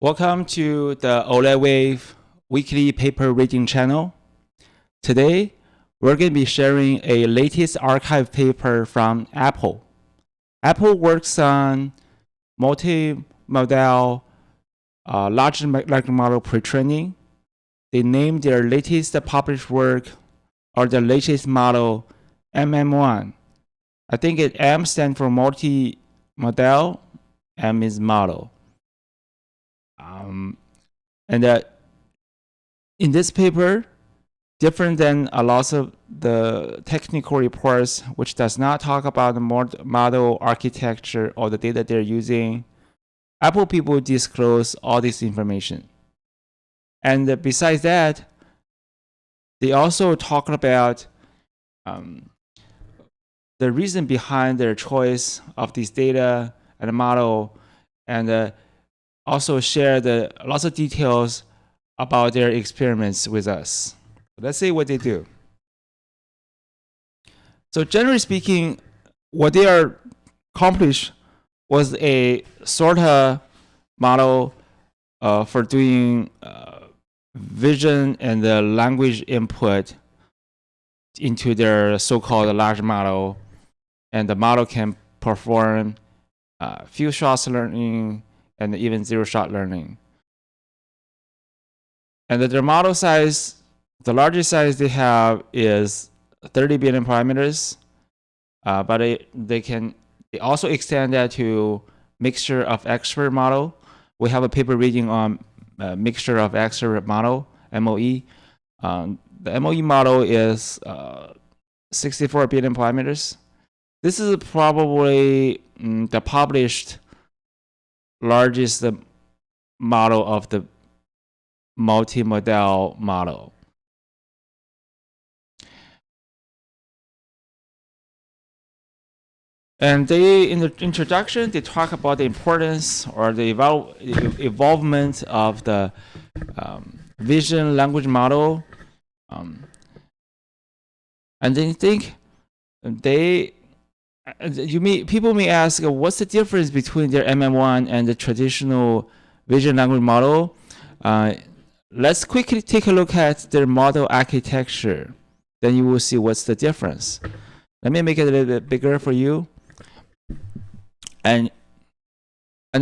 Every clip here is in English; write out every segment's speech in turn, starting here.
Welcome to the OLED Wave weekly paper reading channel. Today, we're going to be sharing a latest archive paper from Apple. Apple works on multimodal large language model pre-training. They named their latest published work or the latest model MM1. I think M stands for multimodal, M is model. In this paper, different than a lot of the technical reports, which does not talk about the model architecture or the data they're using, Apple people disclose all this information. And besides that, they also talk about the reason behind their choice of this data and the model, and also share lots of details about their experiments with us. Let's see what they do. So generally speaking, what they are accomplished was a SOTA model for doing vision and the language input into their so-called large model, and the model can perform few shots learning and even zero-shot learning. And their model size, the largest size they have is 30 billion parameters, but they also extend that to mixture of expert model. We have a paper reading on mixture of expert model, MOE. The MOE model is 64 billion parameters. This is probably the published largest model of the multimodal model. And in the introduction, they talk about the importance or the evolvement of the vision language model. And then people may ask, what's the difference between their MM1 and the traditional vision language model? Let's quickly take a look at their model architecture. Then you will see what's the difference. Let me make it a little bit bigger for you. And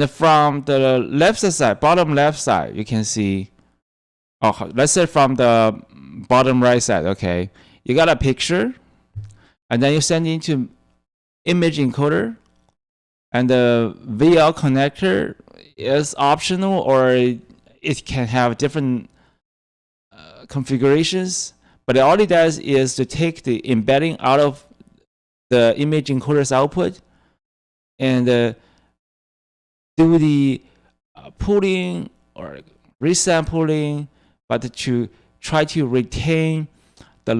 from the left side, bottom left side, you can see, let's say from the bottom right side, okay, you got a picture, and then you send it into image encoder, and the VL connector is optional, or it can have different configurations, but all it does is to take the embedding out of the image encoder's output and do the pooling or resampling, but to try to retain the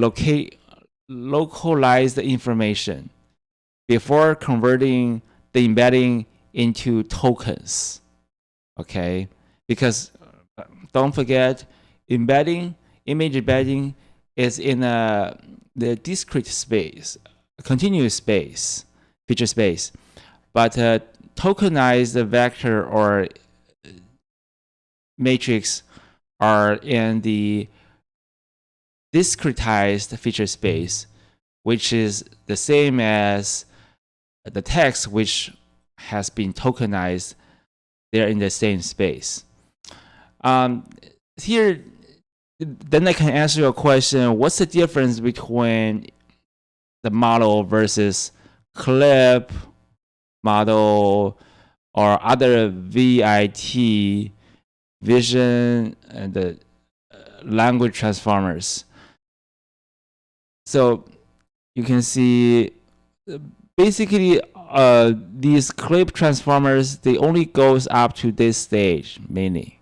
localized information before converting the embedding into tokens. Okay, because don't forget, image embedding is in the discrete space, continuous space, feature space, but tokenized vector or matrix are in the discretized feature space, which is the same as the text which has been tokenized. They're in the same space. Here, then I can answer your question, what's the difference between the model versus clip model or other VIT, vision, and the language transformers? So you can see basically these clip transformers, they only goes up to this stage mainly.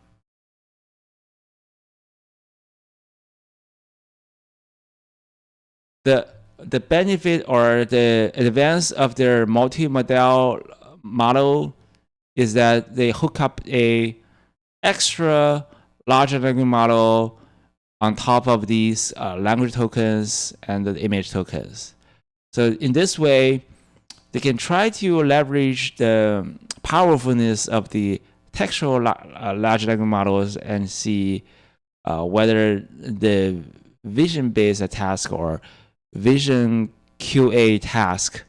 The benefit or the advance of their multimodal model is that they hook up a extra large language model on top of these language tokens and the image tokens. So in this way, they can try to leverage the powerfulness of the textual large language models and see whether the vision-based task or vision QA task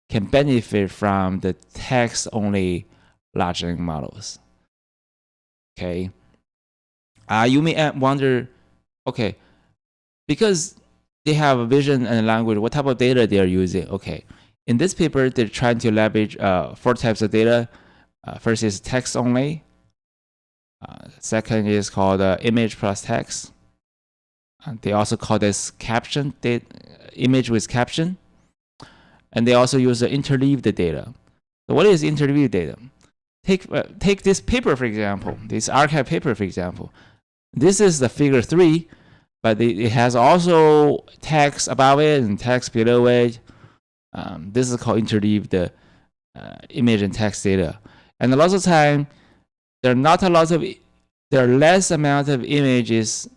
can benefit from the text-only large language models. Okay. You may wonder, okay, because they have a vision and language, what type of data they are using? Okay. In this paper, they're trying to leverage 4 types of data. First is text only. Second is called image plus text. They also call this caption, image with caption. And they also use the interleaved data. So what is interleaved data? Take this paper, for example, this archive paper, for example. This is the figure 3, but it has also text above it and text below it. This is called interleaved image and text data. And a lot of time, there are less amount of images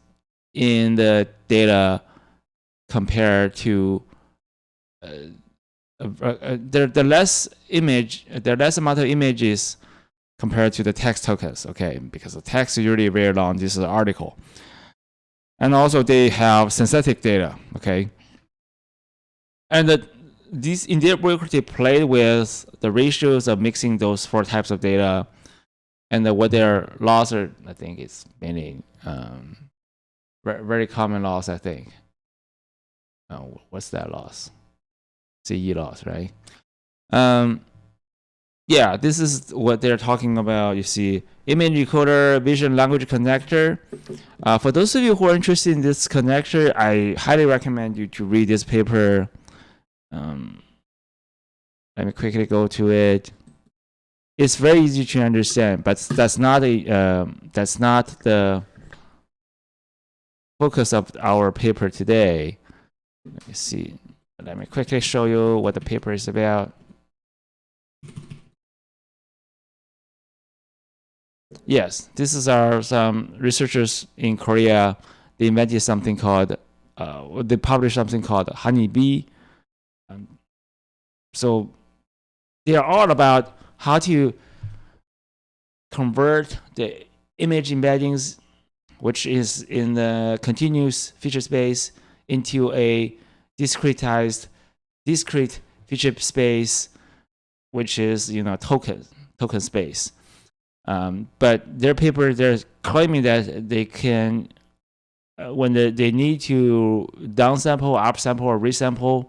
in the data compared to there are less amount of images compared to the text tokens, okay? Because the text is usually very long. This is an article. And also they have synthetic data, okay? And these in their work, they play with the ratios of mixing those 4 types of data, and what their laws are. I think it's mainly very common laws. I think. What's that loss? CE loss, right? Yeah, this is what they're talking about. You see, image encoder, vision language connector. For those of you who are interested in this connector, I highly recommend you to read this paper. Let me quickly go to it. It's very easy to understand, but that's not the focus of our paper today. Let me see. Let me quickly show you what the paper is about. Yes, this is some researchers in Korea. They invented something called, they published something called honeybee. So they are all about how to convert the image embeddings, which is in the continuous feature space, into a discrete feature space, which is token space. But their paper, they're claiming that they can, when they need to downsample, upsample, or resample,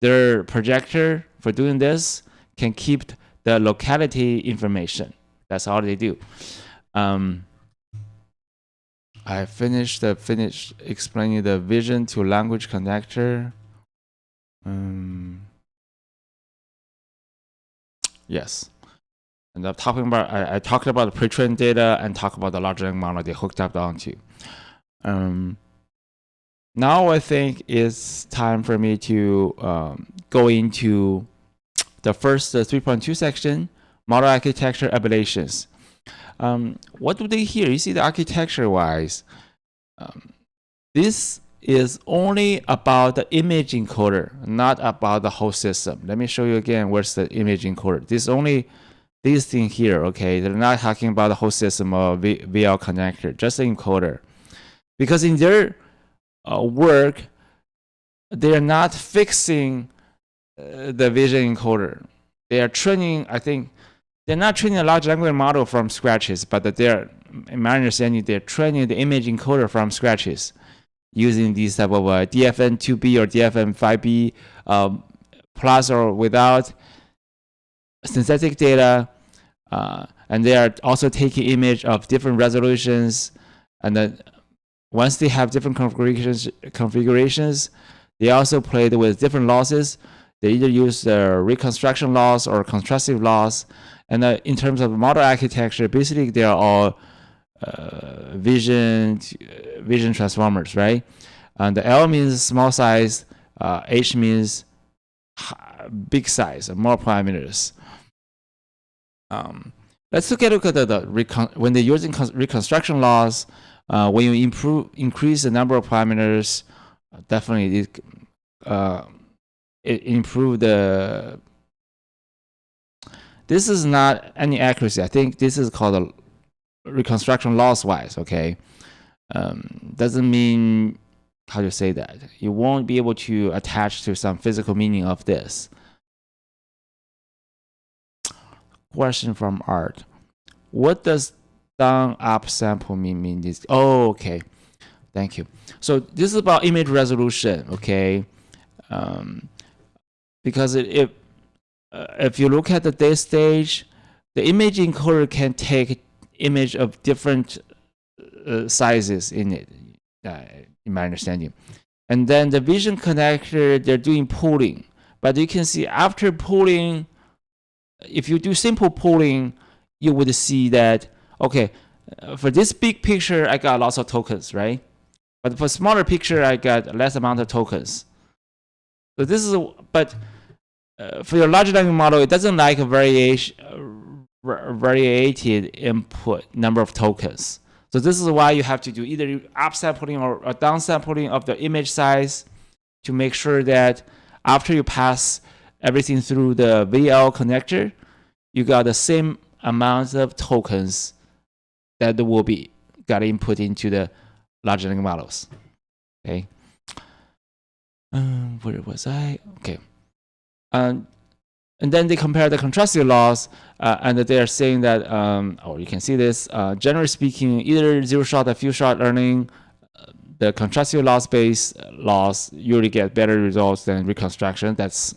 their projector for doing this can keep the locality information. That's all they do. I finished explaining the vision to language connector. Yes. And I'm talking about, I talked about the pre-trained data and talk about the large language model they hooked up onto. Now I think it's time for me to go into the first 3.2 section, model architecture ablations. What do they hear? You see the architecture-wise, this is only about the image encoder, not about the whole system. Let me show you again where's the image encoder. This only this thing here, okay? They're not talking about the whole system of VL connector, just the encoder. Because in their work, they are not fixing the vision encoder. They are training, I think, they're not training a large language model from scratches, but they're, in my understanding, they're training the image encoder from scratches using these type of DFN2B or DFN5B plus or without synthetic data. And they are also taking image of different resolutions. And then once they have different configurations, they also played with different losses. They either use the reconstruction loss or contrastive loss. And in terms of model architecture, basically they are all vision transformers, right? And the L means small size, H means big size, more parameters. Let's look at when they're using reconstruction loss. When you increase the number of parameters, definitely it improve the this is not any accuracy. I think this is called a reconstruction loss-wise, okay? Doesn't mean, how to say that? You won't be able to attach to some physical meaning of this. Question from Art. What does down up sample mean this? Oh, okay. Thank you. So this is about image resolution, okay? Because if you look at the data stage, the image encoder can take image of different sizes in it, in my understanding. And then the vision connector, they're doing pooling. But you can see after pooling, if you do simple pooling, you would see that, okay, for this big picture, I got lots of tokens, right? But for smaller picture, I got less amount of tokens. So this is, for your large language model, it doesn't like a variated input number of tokens. So this is why you have to do either upsampling or downsampling of the image size to make sure that after you pass everything through the VL connector, you got the same amount of tokens that will be got input into the large language models. Okay. Where was I? Okay. And then they compare the contrastive loss, and they are saying that, you can see this. Generally speaking, either zero shot or few shot learning, the contrastive loss based loss usually get better results than reconstruction. That's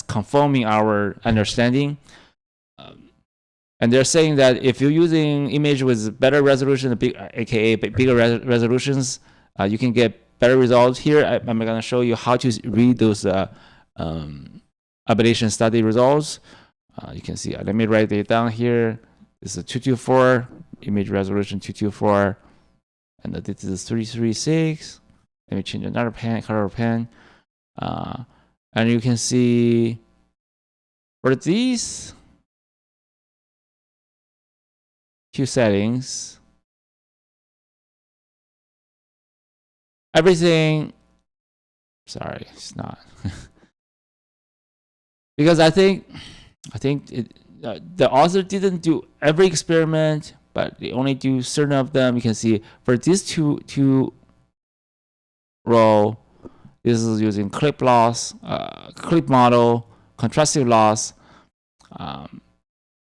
confirming our understanding. And they're saying that if you're using image with better resolution, aka bigger resolutions, you can get better results. Here, I'm going to show you how to read those ablation study results. You can see, let me write it down here. This is 224, image resolution 224, and this is 336. Let me change another pen, color pen. And you can see for these two settings, everything, sorry, it's not. Because I think the author didn't do every experiment, but they only do certain of them. You can see for these two row, this is using clip loss, clip model, contrastive loss.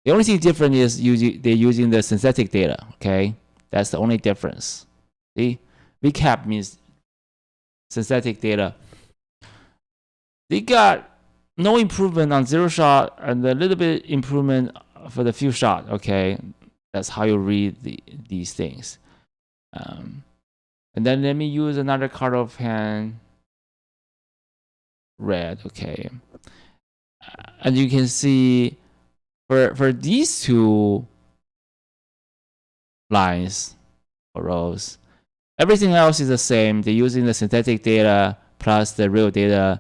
The only thing different is they're using the synthetic data. Okay, that's the only difference. See, VCAP means synthetic data. They got no improvement on zero shot and a little bit improvement for the few shot. Okay, that's how you read these things. And then let me use another color pen, red. Okay, and you can see for these two lines or rows, everything else is the same. They're using the synthetic data plus the real data.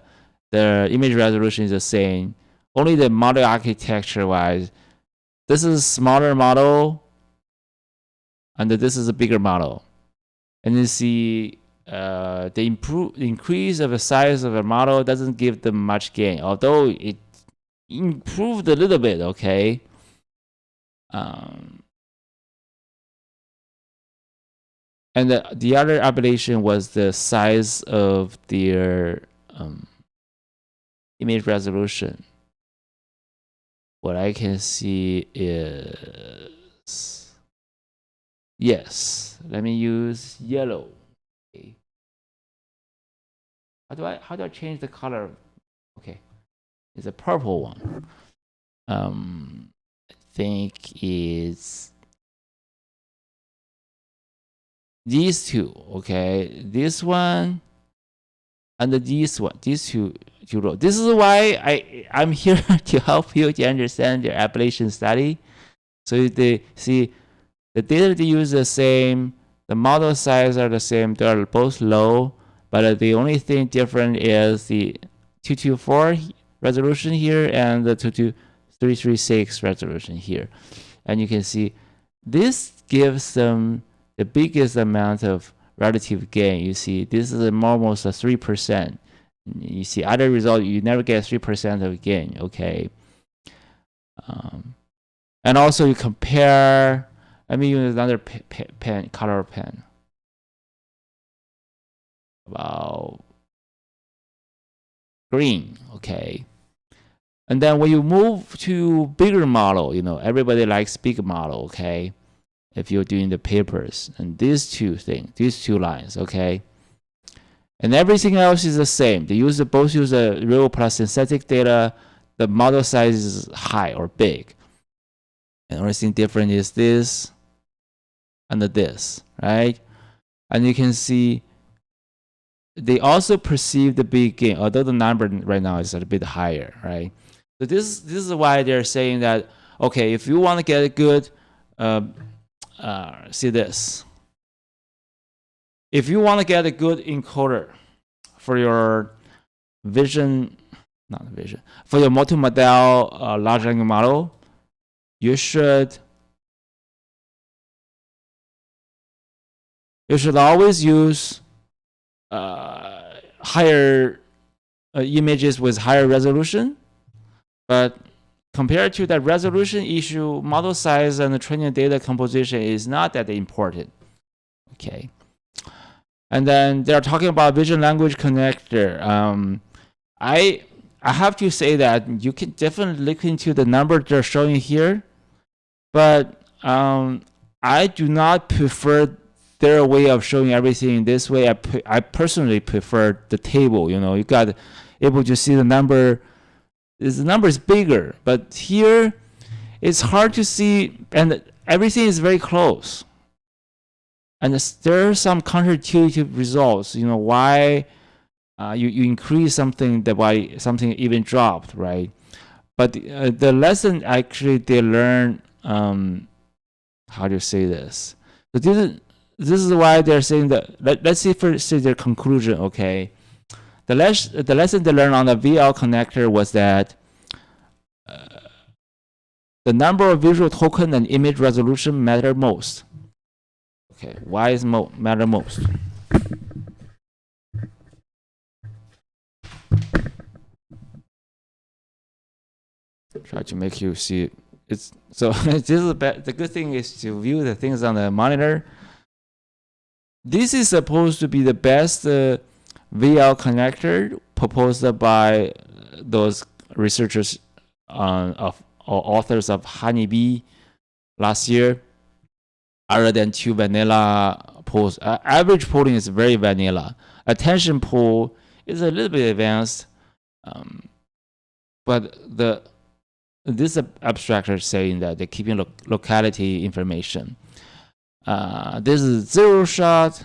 The image resolution is the same. Only the model architecture wise, this is a smaller model and this is a bigger model. And you see the increase of the size of a model doesn't give them much gain, although it improved a little bit. Okay. And the other ablation was the size of their image resolution. What I can see is, yes, let me use yellow. Okay. How do I change the color? Okay, it's a purple one. I think it's these two. Okay, this one and these two rows. This is why I'm here to help you to understand your ablation study. So they see the data they use the same, the model size are the same, they are both low, but the only thing different is the 224 resolution here and the 336 resolution here. And you can see this gives them the biggest amount of relative gain. You see this is almost a 3%. You see other result, you never get 3% of gain. Okay, And also you compare. Let me use another pen, color pen. About green, okay. And then when you move to bigger model, everybody likes big model, okay. If you're doing the papers, and these two lines, okay. And everything else is the same. They both use the real plus synthetic data. The model size is high or big. And the only thing different is this and this, right? And you can see they also perceive the big gain, although the number right now is a bit higher, right? So this is why they're saying that, okay, if you want to get a good, see this. If you want to get a good encoder for your for your multimodal large language model, you should always use higher images with higher resolution. But compared to that resolution issue, model size and the training data composition is not that important. Okay. And then they're talking about vision language connector. I have to say that you can definitely look into the number they're showing here, but I do not prefer their way of showing everything this way. I personally prefer the table. You got able to see the number. The number is bigger, but here it's hard to see, and everything is very close. And there are some counterintuitive results. Why you increase something, why something even dropped, right? But the lesson actually they learn. How do you say this? So this is why they're saying that. Let's see first their conclusion. Okay, the lesson they learned on the VL connector was that the number of visual token and image resolution matter most. Okay, why is matter most? Try to make you see it. This is the good thing is to view the things on the monitor. This is supposed to be the best VL connector proposed by those researchers or authors of Honeybee last year, other than 2 vanilla polls. Average polling is very vanilla. Attention poll is a little bit advanced, but this abstractor is saying that they're keeping locality information. This is 0 shot,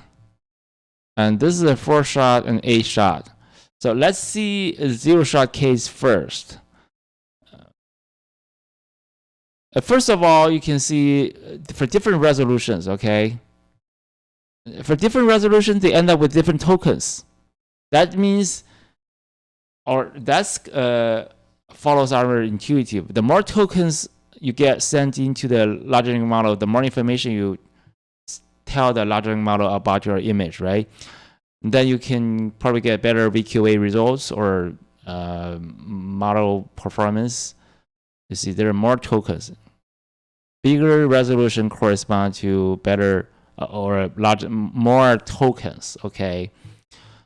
and this is a 4 shot and 8 shot. So let's see a 0 shot case first. First of all, you can see for different resolutions, okay? For different resolutions, they end up with different tokens. That means, or that's follows our intuitive. The more tokens you get sent into the large language model, the more information you tell the large language model about your image, right? And then you can probably get better VQA results or model performance. You see, there are more tokens. Bigger resolution correspond to better or more tokens. Okay,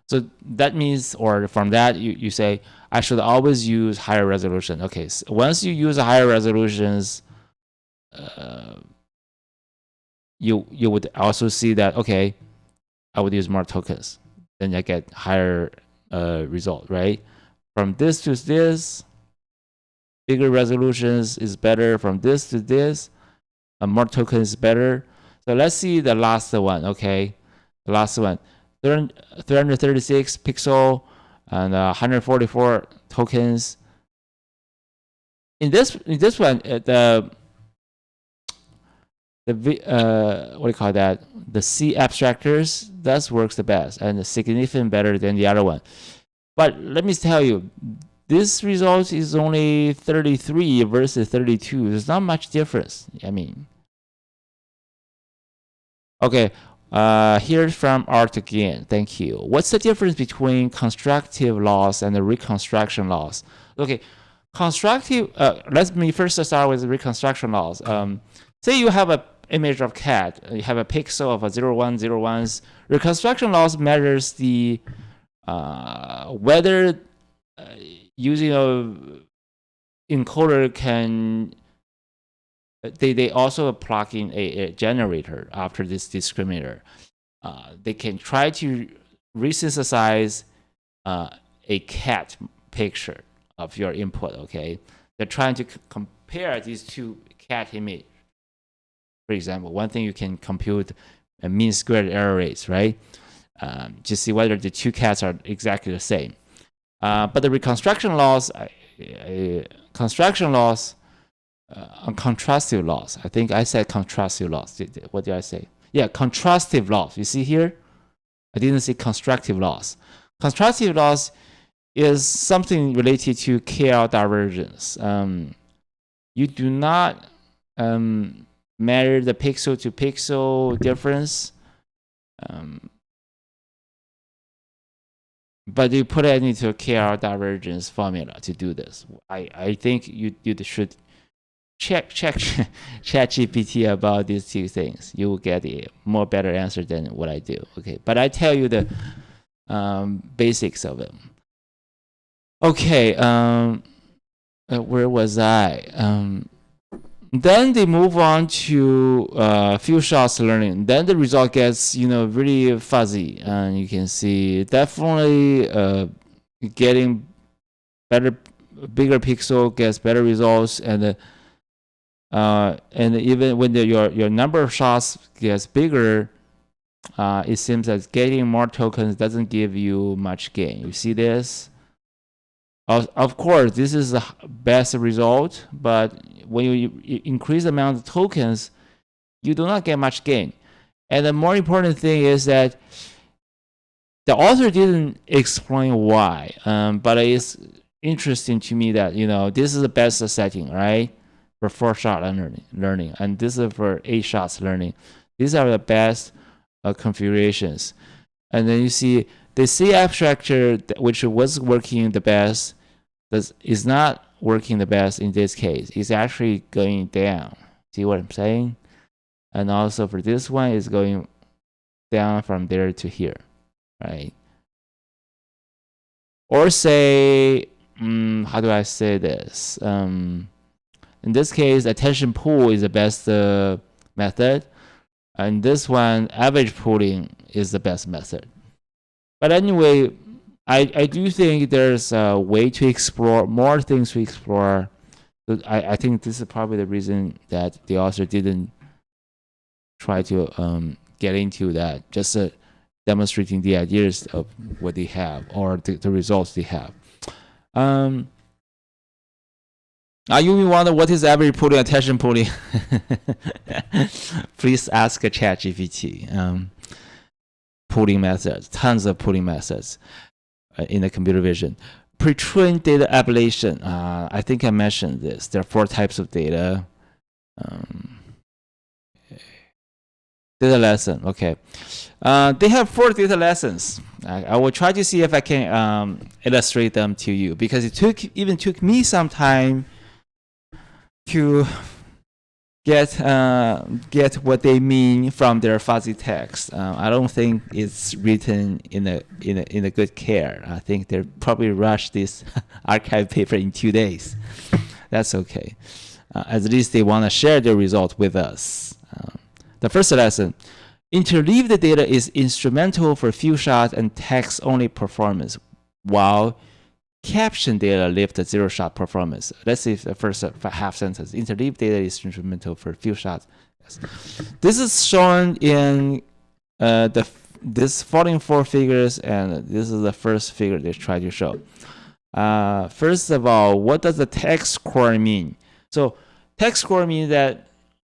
so that means, or from that you say I should always use higher resolution. Okay, so once you use higher resolutions, you would also see that okay, I would use more tokens, then I get higher result, right? From this to this, bigger resolutions is better. From this to this, more tokens is better. So let's see the last one. Okay, the last one, 336 pixel and 144 tokens. In this one, the what do you call that? The C abstractors, that works the best and significantly better than the other one. But let me tell you, this result is only 33 versus 32. There's not much difference. I mean, okay, here's from Art again. Thank you. What's the difference between constructive loss and the reconstruction loss? Okay, constructive. Let me first start with reconstruction laws. Say you have a image of cat. You have a pixel of a 0, 1, 0, 1s. Reconstruction laws measures the whether using a encoder can. They also plug in a generator after this discriminator. They can try to resynthesize a cat picture of your input. Okay, they're trying to compare these two cat images. For example, one thing you can compute a mean squared error rates, right? To see whether the two cats are exactly the same. But the reconstruction laws, contrastive laws. I think I said contrastive laws. What did I say? Yeah, contrastive laws. You see here? I didn't say constructive laws. Contrastive laws is something related to KL divergence. You do not measure the pixel to pixel difference, but you put it into a KL divergence formula to do this. I think you should check ChatGPT about these two things. You will get a more better answer than what I do. Okay, but I tell you the basics of it. Okay, where was I? Then they move on to few shots learning. Then the result gets really fuzzy, and you can see definitely getting better, bigger pixel gets better results, and even when your number of shots gets bigger, it seems that getting more tokens doesn't give you much gain. You see this? Of course, this is the best result, but when you increase the amount of tokens, you do not get much gain. And the more important thing is that the author didn't explain why, but it's interesting to me that this is the best setting, right, for 4-shot learning, and this is for 8 shots learning. These are the best configurations. And then you see the C abstractor, which was working the best, is not working the best in this case. It's actually going down. See what I'm saying? And also for this one, it's going down from there to here, right? Or say, how do I say this? In this case, attention pool is the best method. And this one, average pooling is the best method. But anyway, I do think there's a way to explore, more things to explore. I think this is probably the reason that the author didn't try to get into that, just demonstrating the ideas of what they have or the results they have. You may wonder what is average pooling, attention pooling? Please ask a ChatGPT. Pooling methods, tons of pooling methods in the computer vision. Pre-trained data ablation. I think I mentioned this. There are 4 types of data. Data lesson. Okay. They have 4 data lessons. I will try to see if I can illustrate them to you, because it even took me some time to get what they mean from their fuzzy text. I don't think it's written in a good care. I think they probably rushed this archive paper in 2 days. That's okay. At least they want to share their result with us. The first lesson: interleaved data is instrumental for few shot and text only performance, while caption data lift 0-shot performance. Let's see the first half sentence. Interleaved data is instrumental for few shots. Yes. This is shown in this following 4 figures, and this is the first figure they try to show. First of all, what does the text score mean? So text score means that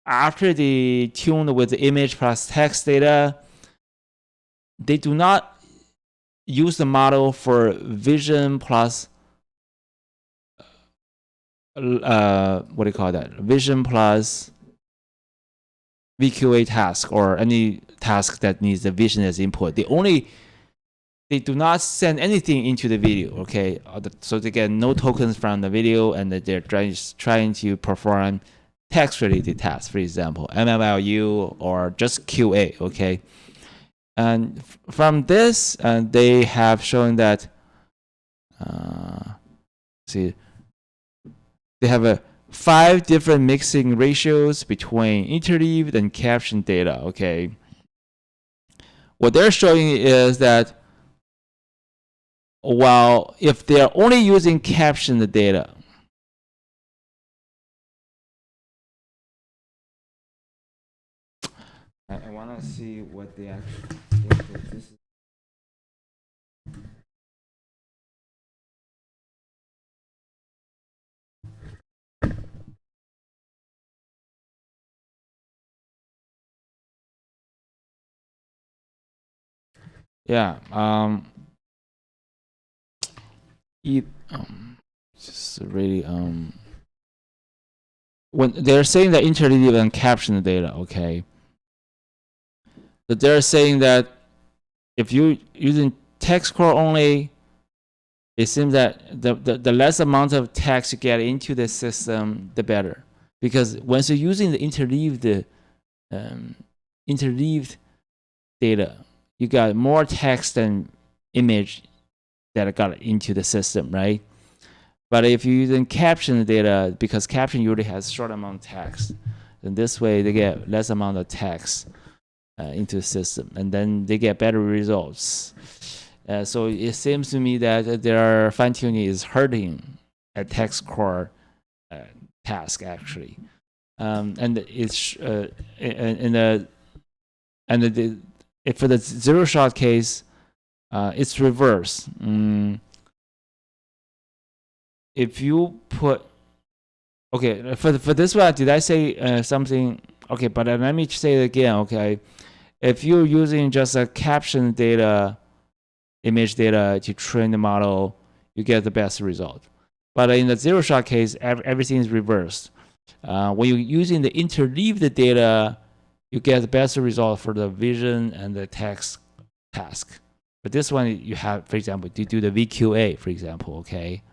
after they tuned with the image plus text data, they do not use the model for vision plus what do you call that? Vision plus VQA task, or any task that needs the vision as input. They only they do not send anything into the video, okay? So they get no tokens from the video, and they're trying to perform text-related tasks, for example, MLLU or just QA, okay? And from this, they have shown that, see, they have 5 different mixing ratios between interleaved and caption data, okay? What they're showing is that, well, if they're only using caption data, I want to see what they actually think that this is. Yeah, just really when they're saying that interleaved and caption data, okay, but they're saying that if you using text core only, it seems that the less amount of text you get into the system, the better, because once you're using the interleaved data, you got more text than image that got into the system, right? But if you're using caption data, because caption usually has short amount of text, then this way they get less amount of text into the system, and then they get better results. So it seems to me that their fine tuning is hurting a text core task actually, and it's for the zero shot case, it's reverse. If you put, okay, for this one, did I say something? Okay, but let me say it again. Okay, if you're using just a caption data, image data to train the model, you get the best result. But in the zero shot case, everything is reversed. When you're using the interleaved data, you get the best result for the vision and the text task. But this one, you have, for example, to do the VQA, for example, okay?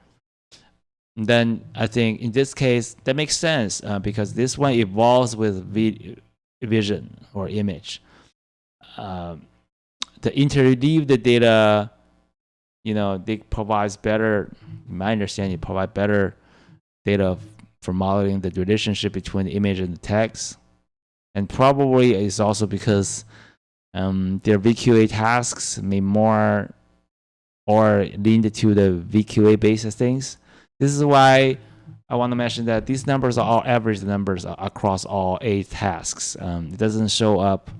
And then I think in this case, that makes sense because this one evolves with vision or image. The interleaved data, they provides better, in my understanding, provide better data for modeling the relationship between the image and the text. And probably it's also because their VQA tasks may more or lean to the VQA basis things. This is why I want to mention that these numbers are all average numbers across all 8 tasks. It doesn't show up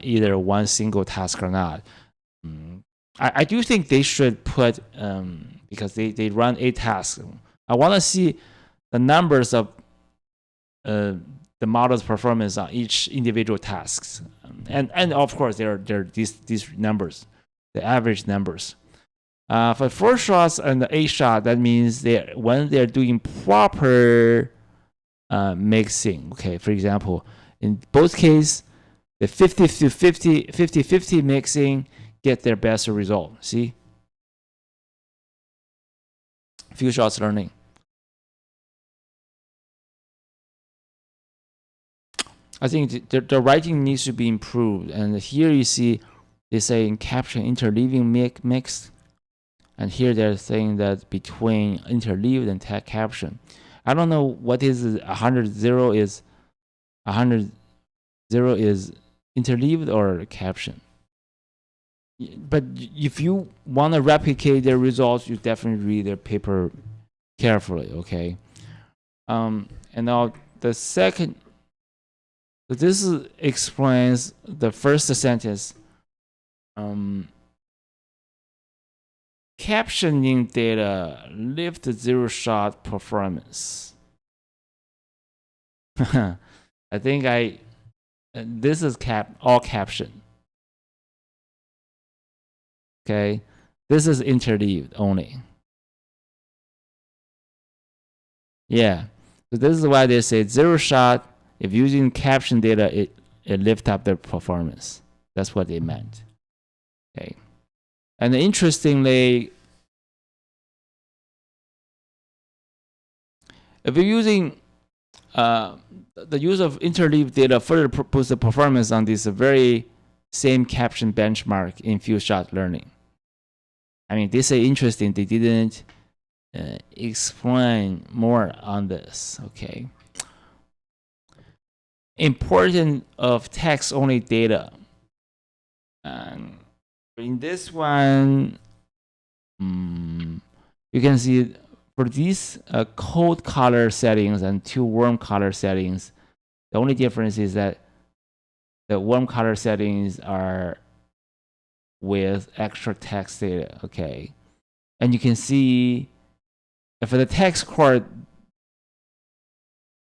either one single task or not. I do think they should put, because they run 8 tasks. I want to see the numbers of the model's performance on each individual tasks. And of course, there are these numbers, the average numbers. For 4 shots and the 8 shot, that means when they're doing proper mixing, okay, for example, in both cases, the 50-50 mixing get their best result. See? Few shots learning. I think the writing needs to be improved. And here you see they say in caption interleaving mix. And here they're saying that between interleaved and tag caption. I don't know what is 100 0 is interleaved or caption. But if you want to replicate their results, you definitely read their paper carefully, okay? And now the second, this explains the first sentence. Captioning data lift zero shot performance. I think this is all caption. Okay, this is interleaved only. Yeah, so this is why they say zero shot. If using caption data, it lift up the performance. That's what they meant. Okay. And interestingly, if you're using the use of interleaved data further boosts the performance on this very same caption benchmark in few shot learning. I mean, this is interesting. They didn't explain more on this. Okay. Importance of text-only data. And in this one, you can see for these cold color settings and 2 warm color settings, the only difference is that the warm color settings are with extra text data. Okay. And you can see for the text core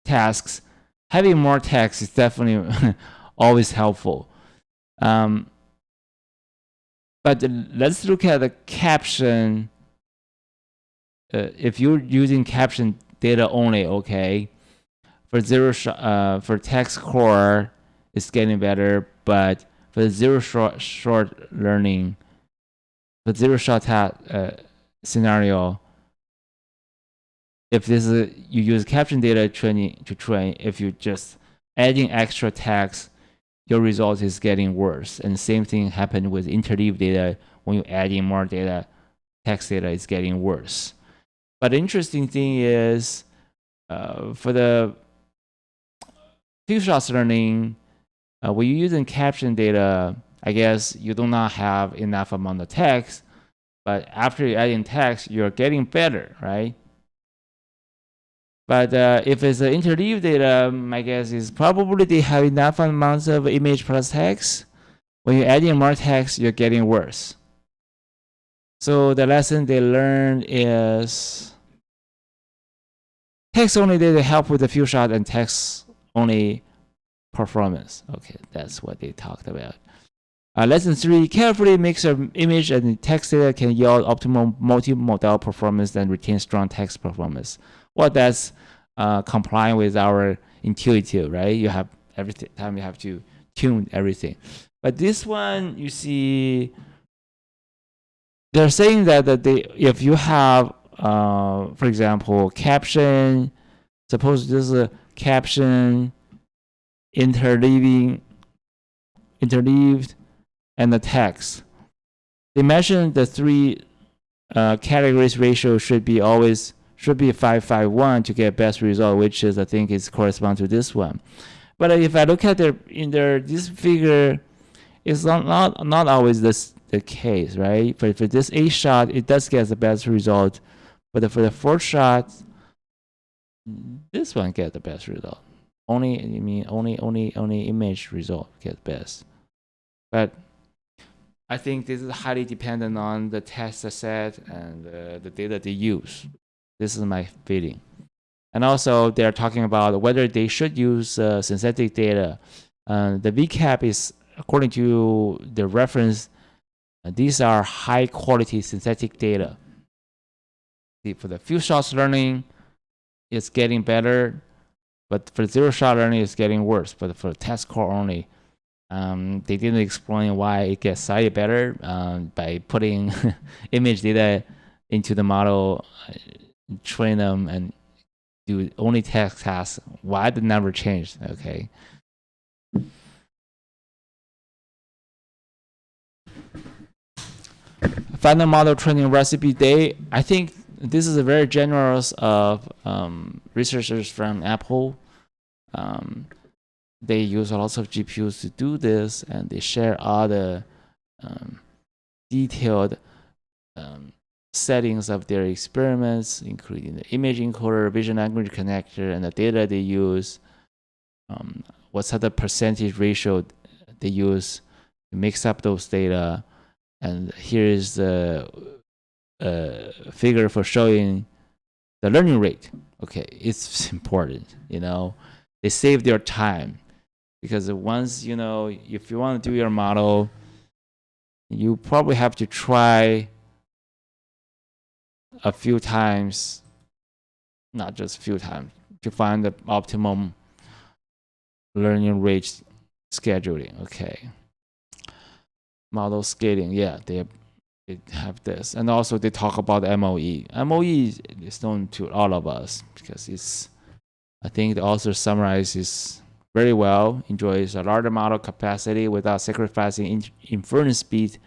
tasks, having more text is definitely always helpful. But let's look at the caption. If you're using caption data only, okay, for for text core, it's getting better. But for the short learning, the zero shot scenario, if this is you use caption data training to train, if you just adding extra text, your result is getting worse. And the same thing happened with interleaved data. When you add in more data, text data is getting worse. But the interesting thing is, for the few shots learning, when you're using caption data, I guess you do not have enough amount of text, but after you add in text, you're getting better, right? But if it's interleaved data, my guess is probably they have enough amounts of image plus text. When you're adding more text, you're getting worse. So the lesson they learned is text-only data help with the few shot and text-only performance. Okay, that's what they talked about. Lesson 3, carefully mix of image and text data can yield optimal multimodal performance and retain strong text performance. Well, that's complying with our intuitive, right? You have every time you have to tune everything. But this one, you see, they're saying that if you have, for example, caption, suppose this is a caption, interleaved, and the text. They mentioned the 3 categories ratio should be 5-5-1 to get best result, which is I think is correspond to this one. But if I look at this figure, it's not always the case, right? For this 8 shot, it does get the best result, but for the 4th shot, this one get the best result. Only image result get best. But I think this is highly dependent on the test set and the data they use. This is my feeling. And also, they're talking about whether they should use synthetic data. The VCAP is, according to the reference, these are high quality synthetic data. For the few shots learning, it's getting better, but for zero shot learning, it's getting worse. But for test core only, they didn't explain why it gets slightly better by putting image data into the model, train them, and do only text tasks. Why the number changed? Okay. Final model training recipe day. I think this is a very generous of researchers from Apple. They use lots of GPUs to do this, and they share all the detailed settings of their experiments, including the image encoder, vision language connector, and the data they use. What sort of percentage ratio they use to mix up those data. And here is the figure for showing the learning rate. Okay, it's important, They save their time, because once, if you want to do your model, you probably have to try a few times, not just a few times, to find the optimum learning rate scheduling. Okay. Model scaling, yeah, they They have this, and also they talk about MOE. MOE is known to all of us because it's, I think the author summarizes very well, enjoys a larger model capacity without sacrificing inference speed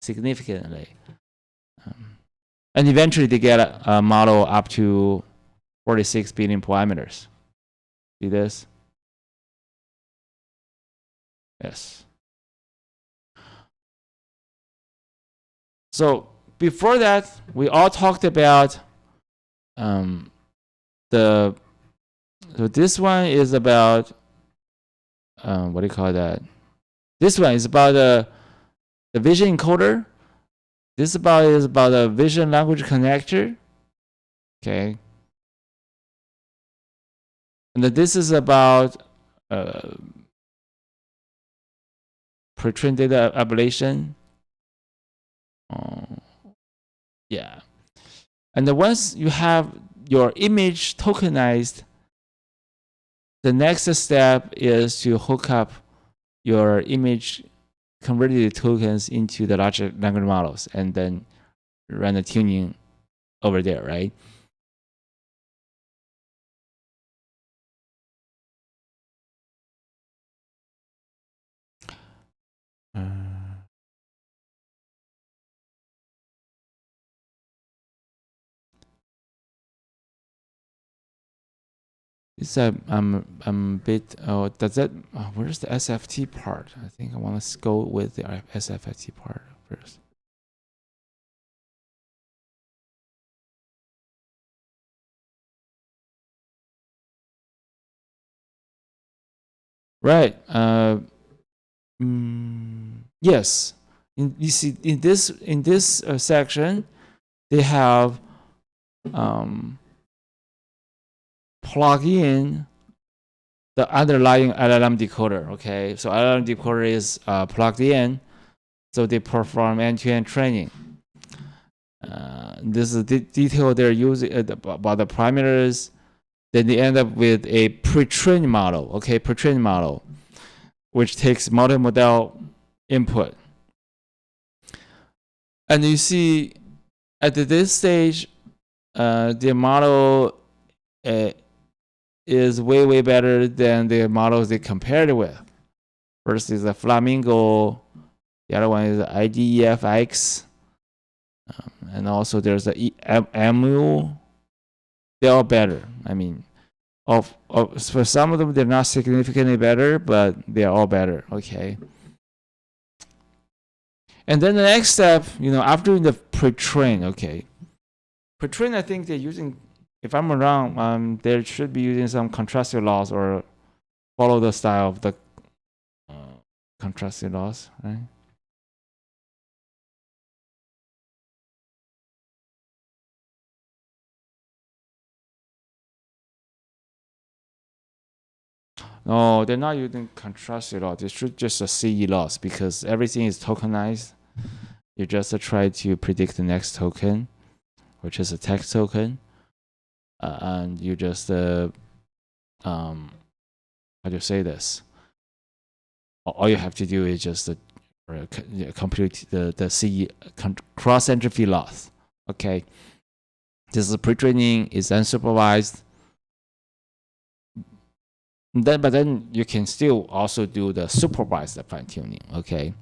significantly. And eventually they get a model up to 46 billion parameters. See this? Yes. So before that, we all talked about so this one is about what do you call that? This one is about the vision encoder. This is about a vision language connector. Okay. And this is about pre-trained data ablation. Yeah. And then once you have your image tokenized, the next step is to hook up your image converted tokens into the large language models and then run the tuning over there, right? It's I'm a bit. Oh, does that? Where's the SFT part? I think I want to go with the SFT part first. Right. Yes. You see, in this section, they have plug in the underlying LLM decoder. Okay, so LLM decoder is plugged in, so they perform end-to-end training. This is the detail they're using about the parameters. Then they end up with a pre-trained model. Okay, pre-trained model, which takes multimodal input. And you see, at this stage, the model is way better than the models they compared it with. First is the Flamingo, the other one is the IDEFX, and also there's the EMU. They're all better. I mean, for some of them, they're not significantly better, but they're all better. Okay. And then the next step, after doing the pre-train, okay. Pre-train, I think they're using, if I'm wrong, they should be using some contrastive laws or follow the style of the contrastive laws, right? No, they're not using contrastive laws. They should just a CE laws because everything is tokenized. You just try to predict the next token, which is a text token, and you just how do you say this? All you have to do is just compute the CE cross entropy loss. Okay, this is pre-training, is unsupervised. But then you can still also do the supervised fine tuning. Okay,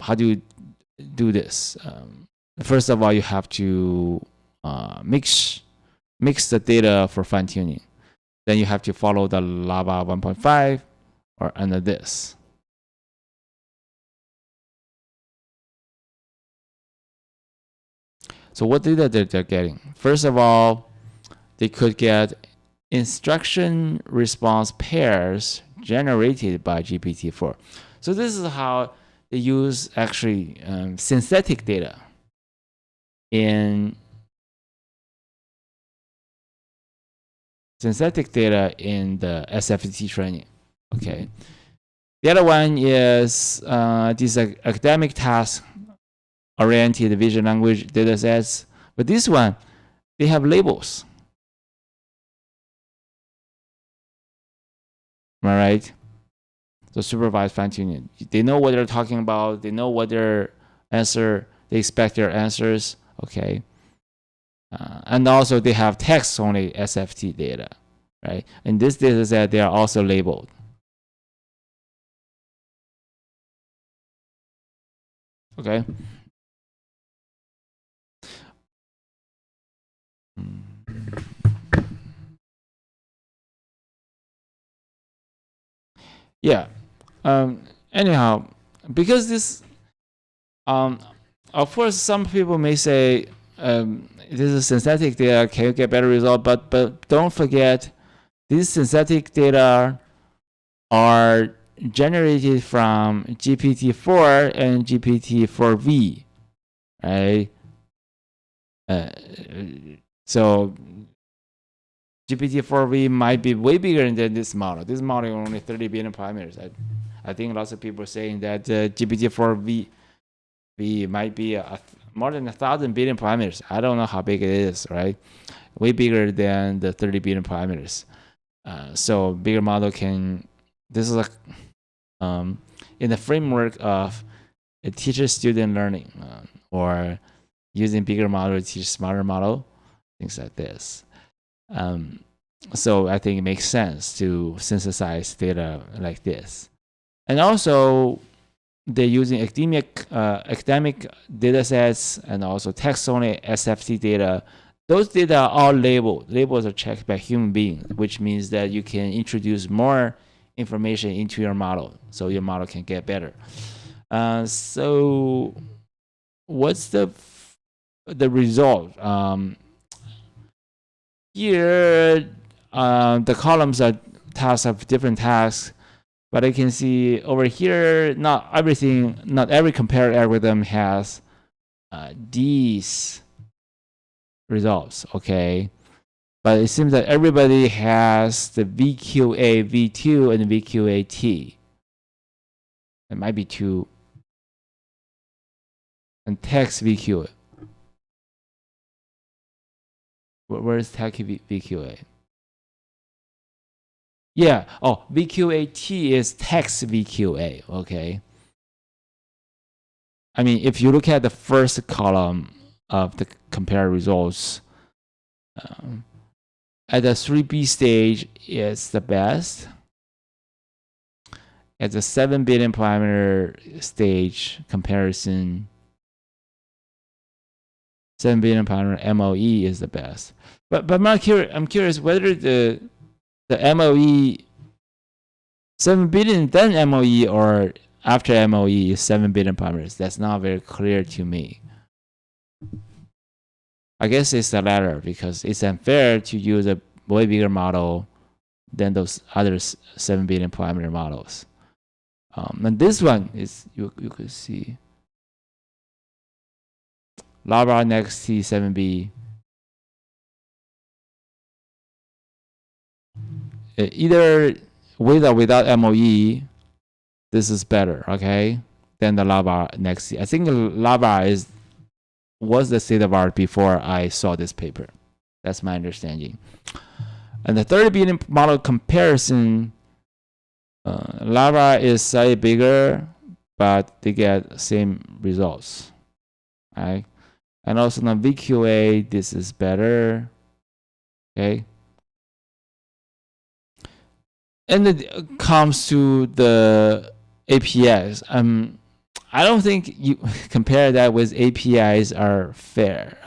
how do you do this? First of all, you have to mix the data for fine tuning. Then you have to follow the Lava 1.5 or under this. So what data they're getting? First of all, they could get instruction response pairs generated by GPT-4. So this is how they use actually synthetic data in the SFT training. Okay. The other one is these academic task oriented vision language datasets. But this one, they have labels. Am I right? So supervised fine tuning. They know what they're talking about. They know what their answer they expect their answers. Okay. And also they have text only SFT data, right? In this data set, they are also labeled. Okay. Yeah. Anyhow, because this, of course, some people may say, this is synthetic data, can you get better result? But don't forget, these synthetic data are generated from GPT-4 and GPT-4V, right? So GPT-4V might be way bigger than this model. This model is only 30 billion parameters. I think lots of people are saying that GPT-4V might be more than 1,000 billion parameters. I don't know how big it is, right? Way bigger than the 30 billion parameters. So bigger model can, this is like in the framework of a teacher-student learning, or using bigger model to teach smarter model, things like this. So I think it makes sense to synthesize data like this. And also, they're using academic data sets and also text-only SFT data. Those data are all labeled. Labels are checked by human beings, which means that you can introduce more information into your model, so your model can get better. So what's the result? Here, the columns are tasks of different tasks, but I can see over here, not every compare algorithm has these results, okay? But it seems that everybody has the VQA V2 and the VQA T. It might be two. And text VQA. Where's text VQA? Yeah. Oh, VQAT is text VQA. Okay. I mean, if you look at the first column of the compare results, at the 3B stage, it's the best. At the 7 billion parameter stage comparison, 7 billion parameter MOE is the best. But I'm curious whether the MOE 7 billion then MOE or after MOE is 7 billion parameters. That's not very clear to me. I guess it's the latter, because it's unfair to use a way bigger model than those other 7 billion parameter models. And this one is, you could see Lava next T7B. Either with or without MOE, this is better, okay, than the Lava next. I think Lava was the state of art before I saw this paper. That's my understanding. And the 30 billion model comparison, Lava is slightly bigger, but they get same results, right? And also the VQA, this is better, okay? And it comes to the APIs. I don't think you compare that with APIs are fair.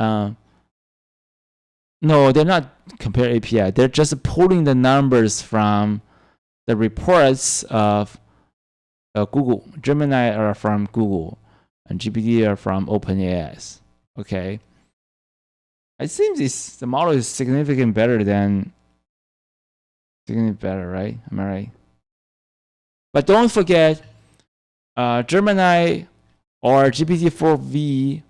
No, they're not compare API. They're just pulling the numbers from the reports of Google. Gemini are from Google, and GPT are from OpenAI. Okay. It seems the model is significantly better, right? Am I right? But don't forget, Gemini or GPT-4V,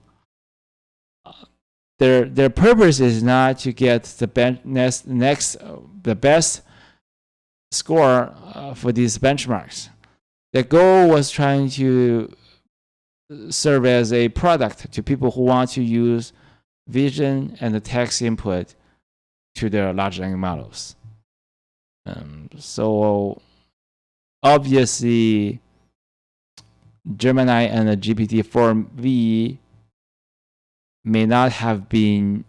their purpose is not to get the best score for these benchmarks. The goal was trying to serve as a product to people who want to use vision and the text input to their large language models. So obviously, Gemini and the GPT-4V may not have been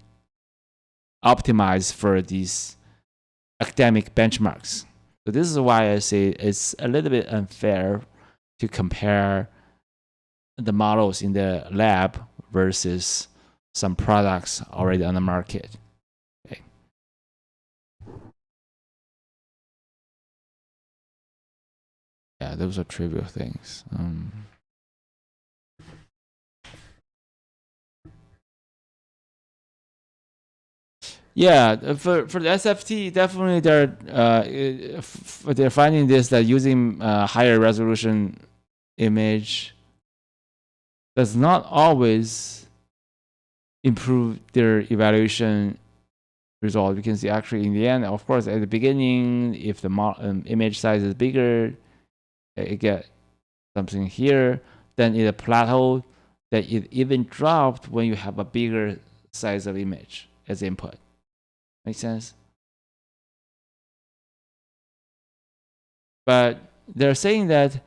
optimized for these academic benchmarks. So this is why I say it's a little bit unfair to compare the models in the lab versus some products already on the market. Okay. Yeah, those are trivial things. Yeah, for the SFT, definitely they're finding this that using higher resolution image does not always improve their evaluation result. You can see actually in the end, of course, at the beginning, if the image size is bigger, it get something here. Then it plateaued. That it even dropped when you have a bigger size of image as input. Make sense? But they're saying that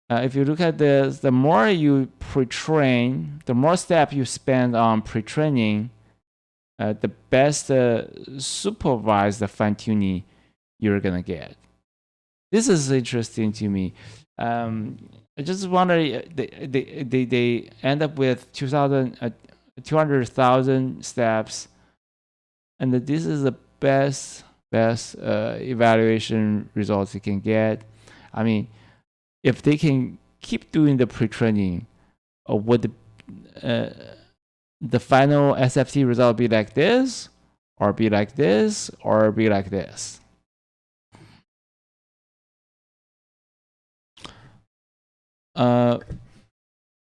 if you look at this, the more you pre-train, the more step you spend on pre-training, the best supervised fine-tuning you're gonna get. This is interesting to me. I just wonder, they end up with 200,000 steps, and this is the best evaluation results you can get. I mean, if they can keep doing the pre-training, would the final SFT result be like this, or be like this, or be like this?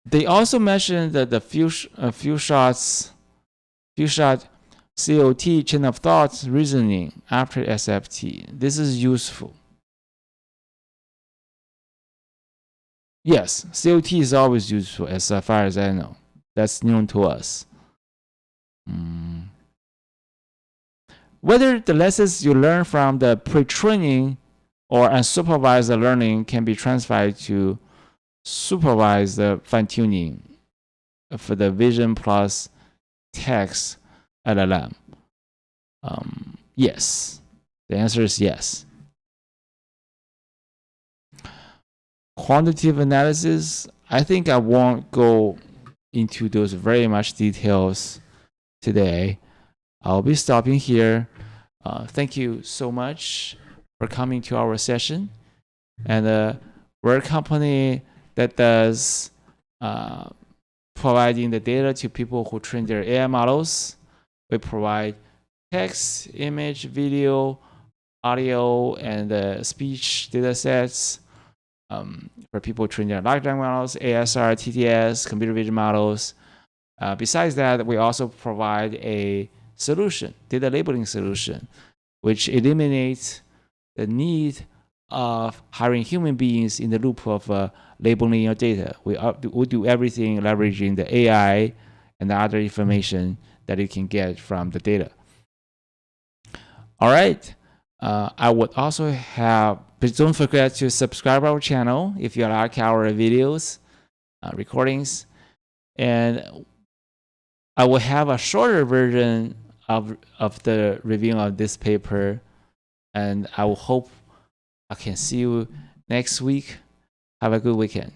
They also mentioned that the few shot COT, chain of thoughts reasoning after SFT. This is useful. Yes, COT is always useful as far as I know. That's known to us. Whether the lessons you learn from the pre-training or unsupervised learning can be transferred to supervised fine-tuning for the vision plus text LLM. Yes, the answer is yes. Quantitative analysis, I think I won't go into those very much details today. I'll be stopping here. Thank you so much for coming to our session. And we're a company that does providing the data to people who train their AI models. We provide text, image, video, audio, and speech data sets for people train their large language models, ASR, TTS, computer vision models. Besides that, we also provide a solution, data labeling solution, which eliminates the need of hiring human beings in the loop of labeling your data. We do everything leveraging the AI and the other information that you can get from the data. All right. I would also have, but don't forget to subscribe our channel if you like our videos, recordings, and I will have a shorter version of the review of this paper, and I will hope I can see you next week. Have a good weekend.